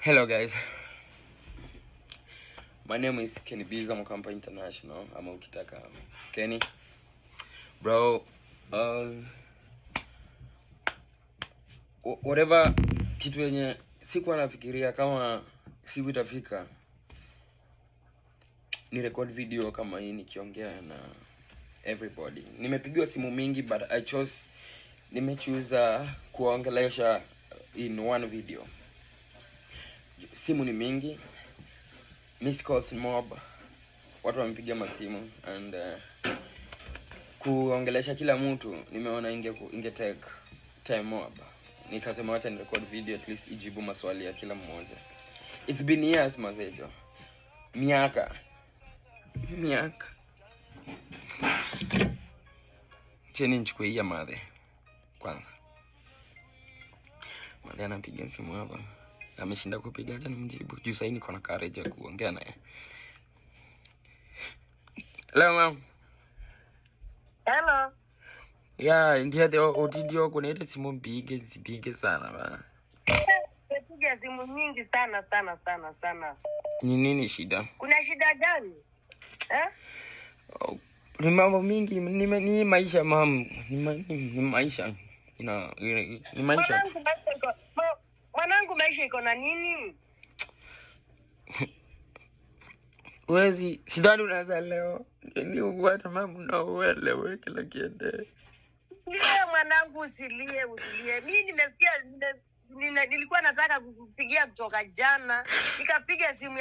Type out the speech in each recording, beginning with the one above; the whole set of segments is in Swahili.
Hello guys, my name is Kenny Biza Mkampa International. Ama ukitaka Kenny bro. Whatever kitu yenye sikuwa nafikiria kama siku itafika ni record video kama hii nikiongea na everybody. Nimepigiwa simu mingi but nimechoose kuongelesha in one video. Simu ni mingi, miss calls mob, watu wamepiga masimu and kuongelesha kila mtu nimeona inge take time mob. Nikasema wacha ni record video at least ijibu maswali ya kila mmoja. It's been years mazejo. Miaka. Cheni nichukue hii ya madhe kwanza. Madhe anapiga simu hapa. Ameshinda kupiga, acha nimjibu. Juu sasa niko na courage ya kuongea naye. Hello ma'am. Hello. Yeah, ndio odidio kuna simu mpige sana bana. Nimepiga simu nyingi sana. Ni nini shida? Kuna shida gani? Ni mambo mingi, ni maisha ma'am. Ni maisha. Ni maisha. Mwanangu maisha iko na nini? Wezi, sidhani unaweza leo. Ni uwata mamu na uelewe kila kiende. Usilie mwanangu, usilie. Mimi nimesikia nilikuwa nataka kukupigia kutoka jana. Nikapiga simu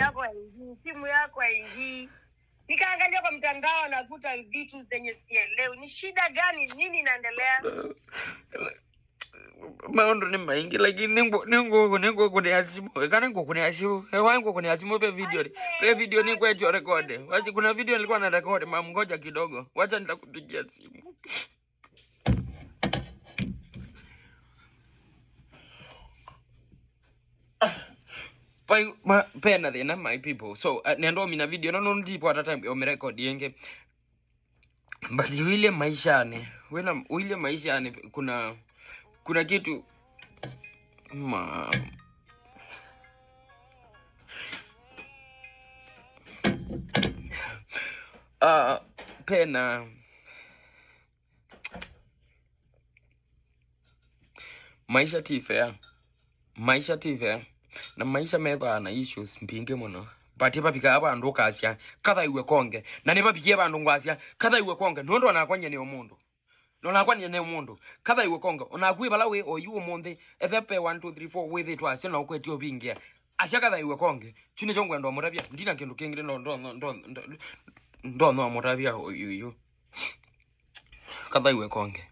yako haingii. Nikaangalia kwa mtandao nakuta vitu zenye sielewi. Ni shida gani? Nini inaendelea? Maondo ni maingi lakini ningo kuni asimu kana ngo kuni asimu wangu kuni asimu pe video ni kwetu record. Wacha kuna video nilikuwa na record ngoja kidogo, wacha nitakupigia simu. Pena the my people, so niando mina video no ndipo hata time o record yenge, but ile maisha ni kuna kitu pena maisha tifea na maisha meba na issues mpinge muno bati papika abantu kasya katha iwe konge na ne papikie abantu ngwasya katha iwe konge ndondo anakwanye ne omundu nonakwanye ne omundu katha iwe konge onakwi balawe oyu omunde ethepe 1 2 3 4 with it wasya na okwetio bingia asya katha iwe konge chine chongwendo omurabia ndina kindu kingire ndo no omurabia oyu katha iwe konge.